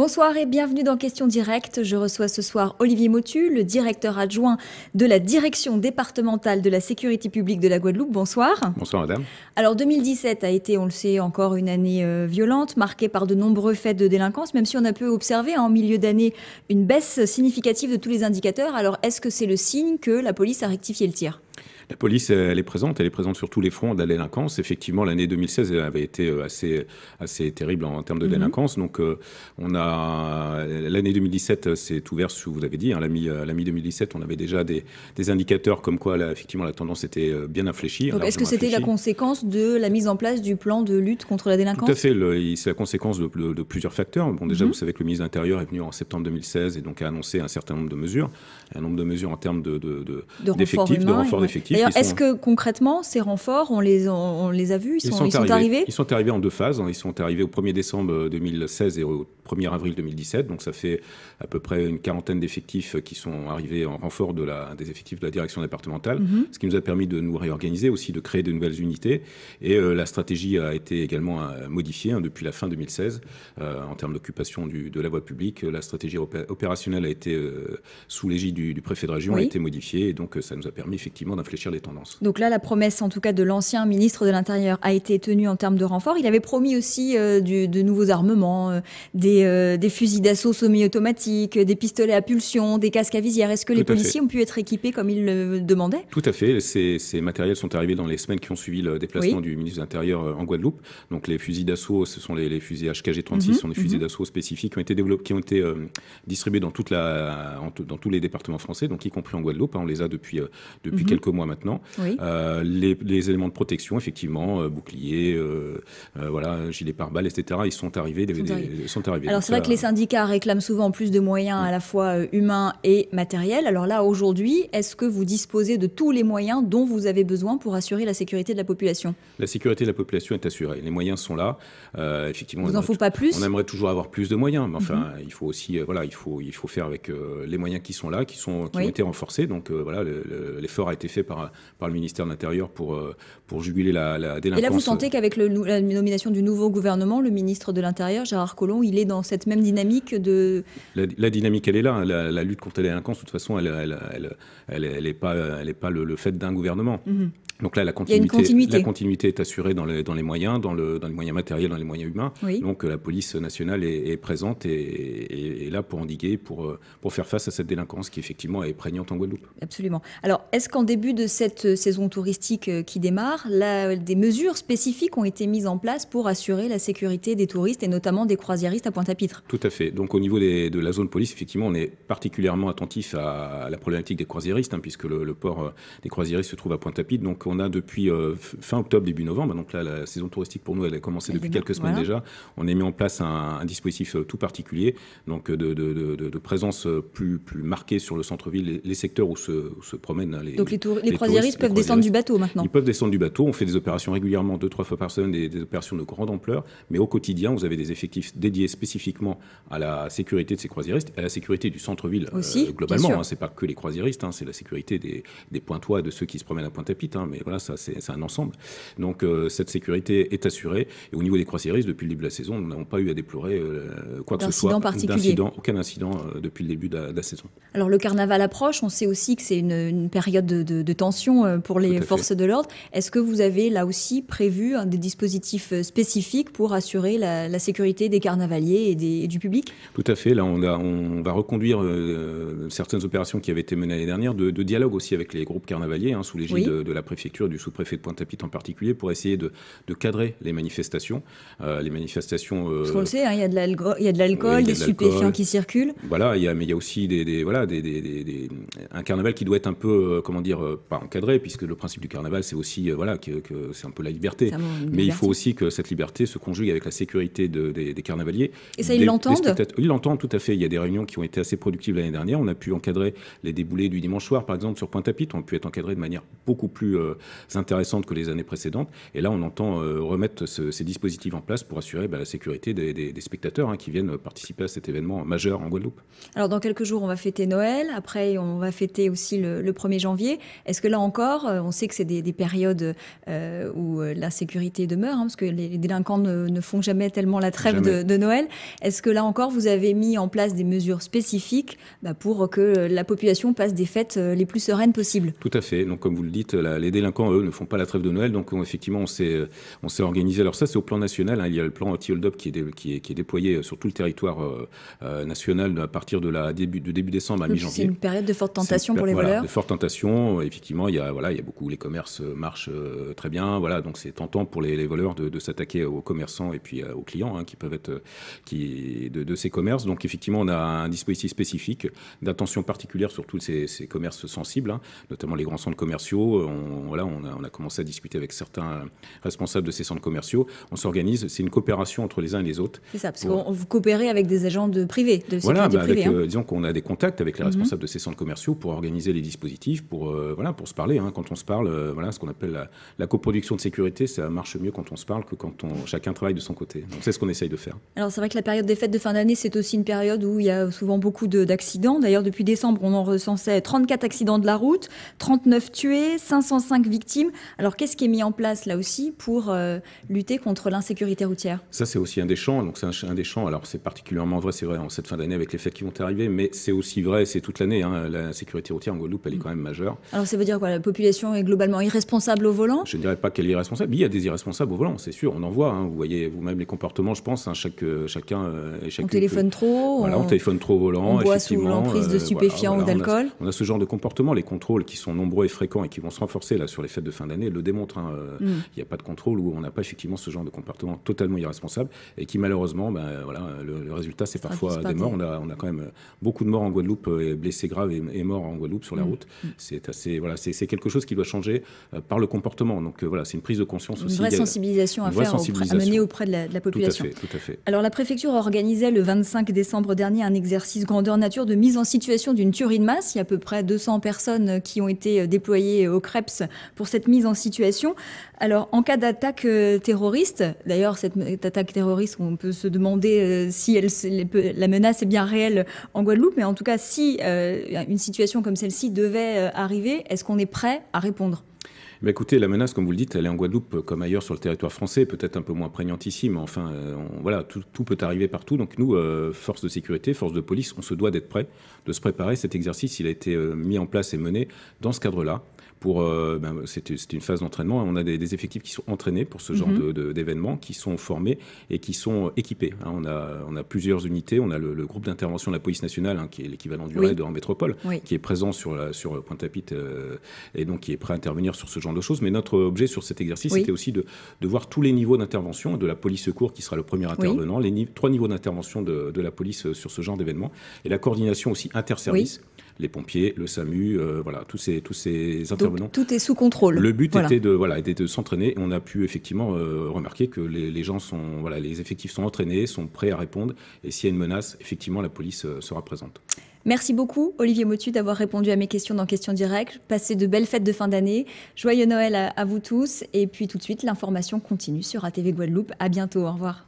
Bonsoir et bienvenue dans Question Directe. Je reçois ce soir Olivier Motu, le directeur adjoint de la direction départementale de la sécurité publique de la Guadeloupe. Bonsoir. Bonsoir madame. Alors 2017 a été, on le sait, encore une année violente, marquée par de nombreux faits de délinquance, même si on a pu observer en milieu d'année une baisse significative de tous les indicateurs. Alors est-ce que c'est le signe que la police a rectifié le tir ? La police, elle est présente sur tous les fronts de la délinquance. Effectivement, l'année 2016 avait été assez terrible en termes de délinquance. Donc, l'année 2017 s'est ouverte, vous l'avez dit, la mi-2017, on avait déjà des indicateurs comme quoi, effectivement, la tendance était bien infléchie. Donc, est-ce que c'était la conséquence de la mise en place du plan de lutte contre la délinquance ? Tout à fait. C'est la conséquence de plusieurs facteurs. Bon, déjà, vous savez que le ministre de l'Intérieur est venu en septembre 2016 et donc a annoncé un certain nombre de mesures. Un nombre de mesures en termes d'effectifs, de renfort d'effectifs. D'ailleurs, est-ce que concrètement, ces renforts, on les a vus, ils sont arrivés ? Ils sont arrivés en deux phases. Ils sont arrivés au 1er décembre 2016 et au 1er avril 2017. Donc ça fait à peu près une quarantaine d'effectifs qui sont arrivés en renfort des effectifs de la direction départementale, ce qui nous a permis de nous réorganiser, aussi de créer de nouvelles unités. Et la stratégie a été également modifiée depuis la fin 2016 en termes d'occupation de la voie publique. La stratégie opérationnelle a été sous l'égide du préfet de région, a été modifiée. Et donc ça nous a permis effectivement d'infléchir les tendances. Donc là, la promesse, en tout cas, de l'ancien ministre de l'Intérieur a été tenue en termes de renfort. Il avait promis aussi de nouveaux armements, des fusils d'assaut semi-automatiques, des pistolets à pulsion, des casques à visière. Est-ce que les policiers ont pu être équipés comme ils le demandaient ? Tout à fait. Ces matériels sont arrivés dans les semaines qui ont suivi le déplacement du ministre de l'Intérieur en Guadeloupe. Donc les fusils d'assaut, ce sont les fusils HKG-36, sont des fusils d'assaut spécifiques qui ont été distribués dans tous les départements français, donc y compris en Guadeloupe. On les a depuis quelques mois maintenant. Les éléments de protection, effectivement, boucliers, gilets pare-balles, etc., ils sont arrivés. Alors c'est vrai que les syndicats réclament souvent plus de moyens à la fois humains et matériels. Alors là, aujourd'hui, est-ce que vous disposez de tous les moyens dont vous avez besoin pour assurer la sécurité de la population ? La sécurité de la population est assurée. Les moyens sont là. Effectivement, vous n'en faut pas plus ? On aimerait toujours avoir plus de moyens, mais enfin, il faut aussi, il faut faire avec les moyens qui sont là, qui ont été renforcés. Donc l'effort a été fait par le ministère de l'Intérieur pour juguler la délinquance. Et là, vous sentez qu'avec la nomination du nouveau gouvernement, le ministre de l'Intérieur, Gérard Collomb, il est dans cette même dynamique de... La dynamique, elle est là. La lutte contre la délinquance, de toute façon, elle n'est pas le fait d'un gouvernement. Donc là, la continuité est assurée dans les moyens, dans les moyens matériels, dans les moyens humains. Donc la police nationale est présente et là pour endiguer, pour faire face à cette délinquance qui effectivement est prégnante en Guadeloupe. Absolument. Alors, est-ce qu'en début de cette saison touristique qui démarre, des mesures spécifiques ont été mises en place pour assurer la sécurité des touristes et notamment des croisiéristes à Pointe-à-Pitre ? Tout à fait. Donc au niveau de la zone police, effectivement, on est particulièrement attentif à la problématique des croisiéristes, puisque le port des croisiéristes se trouve à Pointe-à-Pitre. Donc on a depuis fin octobre, début novembre, donc là la saison touristique pour nous elle a commencé depuis quelques semaines déjà, on a mis en place un dispositif tout particulier, donc de présence plus marquée sur le centre-ville, les secteurs où se promènent donc les croisiéristes peuvent descendre du bateau maintenant. Ils peuvent descendre du bateau, on fait des opérations régulièrement 2-3 fois par semaine, des opérations de grande ampleur, mais au quotidien vous avez des effectifs dédiés spécifiquement à la sécurité de ces croisiéristes, à la sécurité du centre-ville aussi, globalement, c'est pas que les croisiéristes, c'est la sécurité des Pointois et de ceux qui se promènent à Pointe-à-Pitre, mais voilà, ça c'est un ensemble. Donc cette sécurité est assurée. Et au niveau des croisiéristes, depuis le début de la saison, nous n'avons pas eu à déplorer quoi que ce soit, aucun incident depuis le début de la saison. Alors le carnaval approche, on sait aussi que c'est une période de tension pour les forces de l'ordre. Est-ce que vous avez là aussi prévu des dispositifs spécifiques pour assurer la sécurité des carnavaliers et du public ? Tout à fait. Là, on va reconduire certaines opérations qui avaient été menées l'année dernière, de dialogue aussi avec les groupes carnavaliers, sous l'égide de la préfecture, du sous-préfet de Pointe-à-Pitre en particulier, pour essayer de cadrer les manifestations. Parce qu'on le sait, il y a de l'alcool, des stupéfiants qui circulent. Voilà, mais il y a aussi un carnaval qui doit être un peu, pas encadré, puisque le principe du carnaval, c'est aussi que c'est un peu la liberté. Mais il faut aussi que cette liberté se conjugue avec la sécurité des carnavaliers. Et ça, ils l'entendent ? Ils l'entendent, tout à fait. Il y a des réunions qui ont été assez productives l'année dernière. On a pu encadrer les déboulés du dimanche soir, par exemple, sur Pointe-à-Pitre. On a pu être encadré de manière beaucoup plus intéressantes que les années précédentes. Et là, on entend remettre ces dispositifs en place pour assurer la sécurité des spectateurs qui viennent participer à cet événement majeur en Guadeloupe. Alors, dans quelques jours, on va fêter Noël. Après, on va fêter aussi le 1er janvier. Est-ce que là encore, on sait que c'est des périodes où l'insécurité demeure, parce que les délinquants ne font jamais tellement la trêve de Noël. Est-ce que là encore, vous avez mis en place des mesures spécifiques pour que la population passe des fêtes les plus sereines possibles? Tout à fait. Donc, comme vous le dites, les délinquants, eux, ne font pas la trêve de Noël. Donc, effectivement, on s'est organisé. Alors ça, c'est au plan national. Il y a le plan anti-hold up qui est déployé sur tout le territoire national à partir de début décembre à mi-janvier. C'est une période de forte tentation pour les voleurs. De forte tentation. Effectivement, il y a beaucoup, les commerces marchent très bien. Voilà, donc c'est tentant pour les voleurs de s'attaquer aux commerçants et puis aux clients qui peuvent être de ces commerces. Donc effectivement, on a un dispositif spécifique d'attention particulière sur tous ces commerces sensibles, notamment les grands centres commerciaux. On a commencé à discuter avec certains responsables de ces centres commerciaux. On s'organise, c'est une coopération entre les uns et les autres. C'est ça, parce que vous coopérez avec des agents privés, de sécurité privée. Disons qu'on a des contacts avec les responsables de ces centres commerciaux pour organiser les dispositifs, pour se parler. Quand on se parle, ce qu'on appelle la coproduction de sécurité, ça marche mieux quand on se parle que quand chacun travaille de son côté. Donc c'est ce qu'on essaye de faire. Alors c'est vrai que la période des fêtes de fin d'année, c'est aussi une période où il y a souvent beaucoup d'accidents. D'ailleurs, depuis décembre, on en recensait 34 accidents de la route, 39 tués, 505 victimes. Alors qu'est-ce qui est mis en place là aussi pour lutter contre l'insécurité routière? Ça, c'est aussi un des champs. Donc c'est un des champs. Alors c'est particulièrement vrai, c'est vrai en cette fin d'année avec les fêtes qui vont arriver, mais c'est aussi vrai, c'est toute l'année. La sécurité routière en Guadeloupe, elle est quand même majeure. Alors ça veut dire quoi? La population est globalement irresponsable au volant? Je ne dirais pas qu'elle est irresponsable. Il y a des irresponsables au volant, c'est sûr. On en voit. Vous voyez vous-même les comportements, je pense. Chacun. On téléphone trop. Voilà, on téléphone trop au volant. On boit sous l'emprise de stupéfiants ou d'alcool. On a ce genre de comportement. Les contrôles qui sont nombreux et fréquents et qui vont se renforcer là sur les fêtes de fin d'année le démontrent. Il n'y a pas de contrôle où on n'a pas effectivement ce genre de comportement totalement irresponsable et qui malheureusement, le résultat c'est parfois des morts. On a quand même beaucoup de morts en Guadeloupe, blessés graves et morts en Guadeloupe sur la route. C'est quelque chose qui doit changer par le comportement. Donc c'est une prise de conscience aussi. Une vraie sensibilisation à mener auprès de la population. Tout à fait. Alors la préfecture organisait le 25 décembre dernier un exercice grandeur nature de mise en situation d'une tuerie de masse. Il y a à peu près 200 personnes qui ont été déployées au CREPS pour cette mise en situation. Alors en cas d'attaque terroriste, d'ailleurs cette attaque terroriste, on peut se demander si la menace est bien réelle en Guadeloupe, mais en tout cas si une situation comme celle-ci devait arriver, est-ce qu'on est prêt à répondre? Écoutez, la menace, comme vous le dites, elle est en Guadeloupe comme ailleurs sur le territoire français, peut-être un peu moins prégnante ici, mais enfin, tout peut arriver partout. Donc nous, forces de sécurité, forces de police, on se doit d'être prêts, de se préparer. Cet exercice, il a été mis en place et mené dans ce cadre-là. C'était une phase d'entraînement. On a des effectifs qui sont entraînés pour ce genre d'événements, qui sont formés et qui sont équipés. On a plusieurs unités. On a le groupe d'intervention de la police nationale, qui est l'équivalent du RAID en métropole, qui est présent sur Pointe-à-Pitre et donc qui est prêt à intervenir sur ce genre de choses. Mais notre objet sur cet exercice, c'était aussi de voir tous les niveaux d'intervention, de la police secours qui sera le premier intervenant, les 3 niveaux d'intervention de la police sur ce genre d'événement, et la coordination aussi interservice. Les pompiers, le SAMU, tous ces intervenants. Donc, tout est sous contrôle. Le but était de s'entraîner. On a pu effectivement remarquer que les gens les effectifs sont entraînés, sont prêts à répondre. Et s'il y a une menace, effectivement, la police sera présente. Merci beaucoup, Olivier Motu, d'avoir répondu à mes questions dans Questions Directes. Passez de belles fêtes de fin d'année. Joyeux Noël à vous tous. Et puis tout de suite, l'information continue sur ATV Guadeloupe. À bientôt. Au revoir.